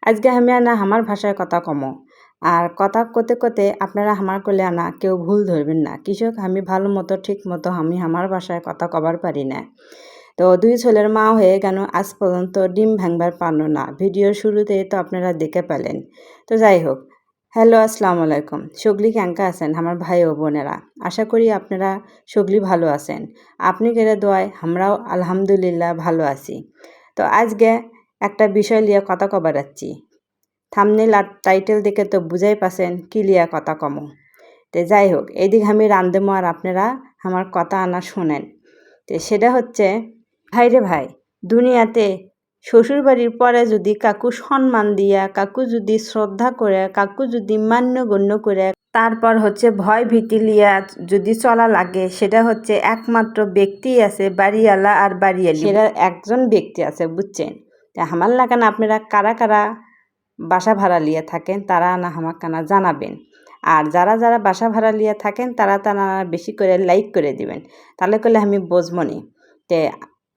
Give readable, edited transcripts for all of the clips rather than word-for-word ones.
আজকে আমি আনা আমার ভাষায় কথা কমো আর কথা কতে কতে আপনারা আমার করলে আনা কেউ ভুল ধরবেন না। কৃষক আমি ভালো মতো ঠিক মতো আমি আমার ভাষায় কথা কবার পারি না। তো দুই ছেলের মা হয়ে কেন আজ পর্যন্ত ডিম ভাঙবার পারলো না। ভিডিওর শুরুতেই তো আপনারা দেখে পেলেন। তো যাই হোক, হ্যালো আসসালামু আলাইকুম। সগলি ক্যাঙ্কা আছেন আমার ভাই ও বোনেরা? আশা করি আপনারা সগলি ভালো আছেন। আপনি কেড়ে দোয়ায় আমরাও আলহামদুলিল্লাহ ভালো আছি। তো আজকে একটা বিষয় নিয়ে কথা কবার যাচ্ছি। থামনেল আর টাইটেল দেখে তো বুঝাই পাচ্ছেন কি লিয়া কথা কমো। তো যাই হোক, এইদিকে আমি রান্ধেমো আর আপনারা আমার কথা আনা শোনেন। তো সেটা হচ্ছে, ভাই রে ভাই, দুনিয়াতে শ্বশুরবাড়ির পরে যদি কাকু সম্মান দিয়া, কাকু যদি শ্রদ্ধা করে, কাকু যদি মান্যগণ্য করে, তারপর হচ্ছে ভয় ভীতি লিয়া যদি চলা লাগে, সেটা হচ্ছে একমাত্র ব্যক্তি আছে বাড়িওয়ালা আর বাড়িয়ালি। সেটা একজন ব্যক্তি আছে, বুঝছেন? তা আমার লাগান আপনারা কারা কারা বাসা ভাড়া লিয়ে থাকেন তারা না আমাকে না জানাবেন। আর যারা যারা বাসা ভাড়া লিয়ে থাকেন তারা তারা বেশি করে লাইক করে দিবেন, তাহলে করলে আমি বুঝবো নি। তে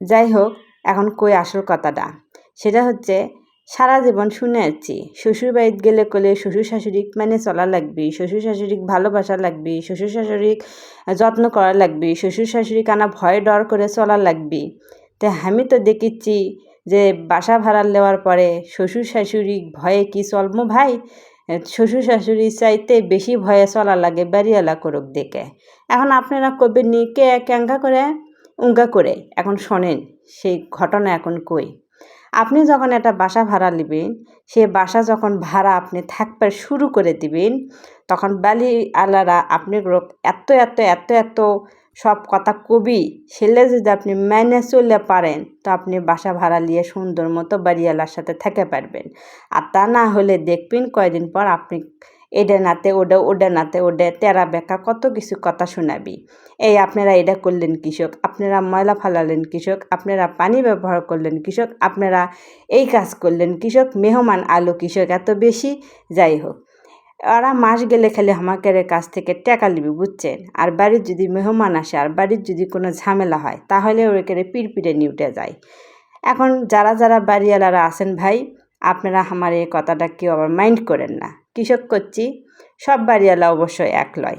যাই হোক, এখন কই আসল কথাটা। সেটা হচ্ছে, সারা জীবন শুনে আসছি শ্বশুর বাড়িতে গেলে কলে শ্বশুর শাশুড়িক মানে চলা লাগবে, শ্বশুর শাশুড়িক ভালোবাসা লাগবে, শ্বশুর শাশুড়িক যত্ন করা লাগবে, শ্বশুর শাশুড়ি কানা ভয় ডর করে চলা লাগবে। তে আমি তো দেখিচ্ছি যে বাসা ভাড়া নেওয়ার পরে শ্বশুর শাশুড়ি ভয়ে কি চলমো ভাই, শ্বশুর শাশুড়ির চাইতে বেশি ভয়ে চলা লাগে বাড়িওয়ালা করুক দেখে। এখন আপনারা কবেন নি কে ক্যাঙ্গা করে উঙ্গা করে। এখন শোনেন সেই ঘটনা এখন কই। আপনি যখন একটা বাসা ভাড়া নেবেন, সে বাসা যখন ভাড়া আপনি থাকবার শুরু করে দিবেন, তখন বাড়িওয়ালারা আপনি এত এত এত এত সব কথা কবি সেলে যদি আপনি মেনে চললে পারেন, তো আপনি বাসা ভাড়া নিয়ে সুন্দর মতো বাড়িওয়ালার সাথে থেকে পারবেন। আর তা না হলে দেখবেন কয়দিন পর আপনি এডে নাতে ওডে, ওডে নাতে ওডে, তেরা বেকা কত কিছু কথা শোনাবি। এই আপনারা এটা করলেন কৃষক, আপনারা ময়লা ফালালেন কৃষক, আপনারা পানি ব্যবহার করলেন কৃষক, আপনারা এই কাজ করলেন কৃষক, মেহমান আলো কৃষক এত বেশি। যাই হোক, ওরা মাস গেলে খালি আমাদের কাছ থেকে টাকা নিবি, বুঝছেন? আর বাড়ির যদি মেহমান আসে আর বাড়ির যদি কোনো ঝামেলা হয়, তাহলে ওইখানে পিড়পিড়ে নিউটে যায়। এখন যারা যারা বাড়িওয়ালারা আছেন ভাই, আপনারা আমার এই কথাটা কেউ আবার মাইন্ড করেন না। কৃষক করছি, সব বাড়িওয়ালা অবশ্যই এক লয়।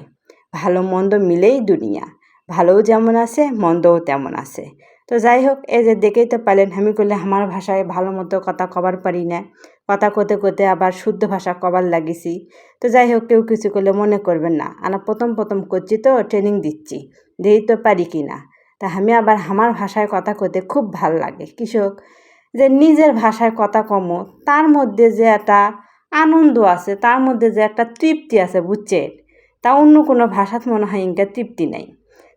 ভালো মন্দ মিলেই দুনিয়া, ভালোও যেমন আছে মন্দও তেমন আছে। তো যাই হোক, এই যে দেখেই তো পালেন আমি করলে আমার ভাষায় ভালো মতো কথা কবার পারি না, কথা কতে কতে আবার শুদ্ধ ভাষা কবার লাগিছি। তো যাই হোক, কেউ কিছু করলে মনে করবেন না, আমরা প্রথম প্রথম করছি তো ট্রেনিং দিচ্ছি, দিই তো পারি কি না। তা আমি আবার আমার ভাষায় কথা কতে খুব ভাল লাগে। কৃষক যে নিজের ভাষায় কথা কমো, তার মধ্যে যে একটা আনন্দ আছে, তার মধ্যে যে একটা তৃপ্তি আছে, বুঝছেন? তা অন্য কোনো ভাষাত মনে হয় ইনকা তৃপ্তি নেই।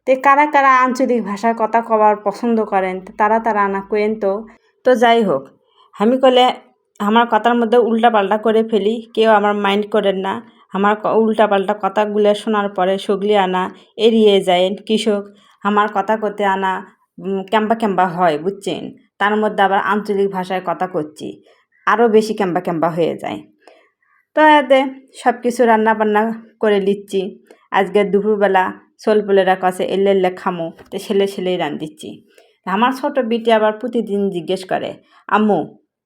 তো কারা কারা আঞ্চলিক ভাষায় কথা কবার পছন্দ করেন তারা তারা আনা কোয়েন তো। তো যাই হোক, আমি কলে আমার কথার মধ্যে উল্টাপাল্টা করে ফেলি, কেউ আমার মাইন্ড করেন না। আমার উল্টাপাল্টা কথাগুলো শোনার পরে সগলি আনা এড়িয়ে যায়েন কৃষক। আমার কথা করতে আনা ক্যাম্বা ক্যাম্বা হয়, বুঝছেন? তার মধ্যে আবার আঞ্চলিক ভাষায় কথা করছি, আরও বেশি ক্যাম্বা ক্যাম্বা হয়ে যায়। তো এতে সব কিছু রান্না বান্না করে নিচ্ছি। আজকে দুপুরবেলা সোলপুলেরা কাছে এলে এলে খামো, তো ছেলেই রান্ধিচ্ছি। আমার ছোট বিটি আবার প্রতিদিন জিজ্ঞেস করে, আম্মু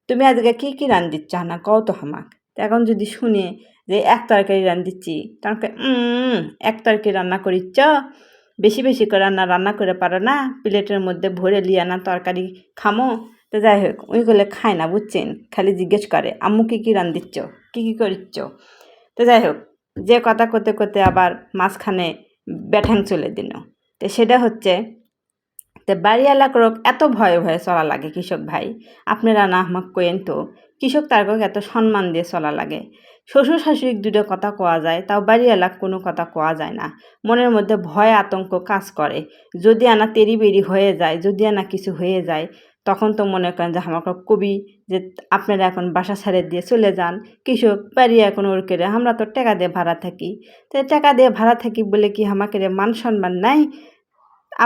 তুমি আজকে কী কী রান্ধিচ্ছ না কও তো হামাক। তো এখন যদি শুনে যে এক তরকারি রান্ধিচ্ছি, তখন এক তরকারি রান্না করিচ্ছ, বেশি বেশি করে রান্না করে পারো না, প্লেটের মধ্যে ভরে লিয়ে না তরকারি খামো। তো যাই হোক, ওইগুলো খায় না, বুঝছেন? খালি জিজ্ঞেস করে আম্মু কী কী রান্ধিচ্ছ, কী কী করিচ্ছ। তো যাই হোক, যে কথা করতে করতে আবার মাঝখানে ব্যাঠাং চলে দিল। তো সেটা হচ্ছে, তো বাড়িওয়ালা করক এত ভয়ে ভয়ে চলা লাগে কৃষক ভাই, আপনারা না আমাকে কোয়েন তো। কৃষক তারকক এত সম্মান দিয়ে চলা লাগে। শ্বশুর শাশুড়ির দুটো কথা কোয়া যায়, তাও বাড়িওয়ালা কোনো কথা কোয়া যায় না। মনের মধ্যে ভয় আতঙ্ক কাজ করে, যদি আনা তেরি বেরি হয়ে যায়, যদি আনা কিছু হয়ে যায়, তখন তো মনে করেন যে আমাকে কবি যে আপনারা এখন বাসা ছেড়ে দিয়ে চলে যান। কৃষক বাড়ি এখন ওর করে, আমরা তো টাকা দিয়ে ভাড়া থাকি। তো টাকা দিয়ে ভাড়া থাকি বলে কি আমাকে মান সম্মান নাই?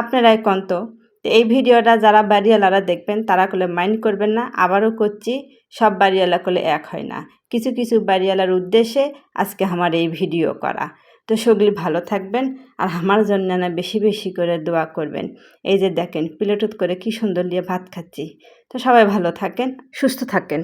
আপনারাই কন তো। এই ভিডিওটা যারা বাড়িওয়ালারা দেখবেন তারা করলে মাইন্ড করবেন না। আবারও করছি, সব বাড়িওয়ালা করলে এক হয় না। কিছু কিছু বাড়িওয়ালার উদ্দেশ্যে আজকে আমার এই ভিডিও করা। তো সগলি ভালো থাকবেন আর আমার জন্য না বেশি বেশি করে দোয়া করবেন। এই যে দেখেন প্লেটুত করে কি সুন্দর দিয়ে ভাত খাচ্ছি। তো সবাই ভালো থাকেন, সুস্থ থাকেন।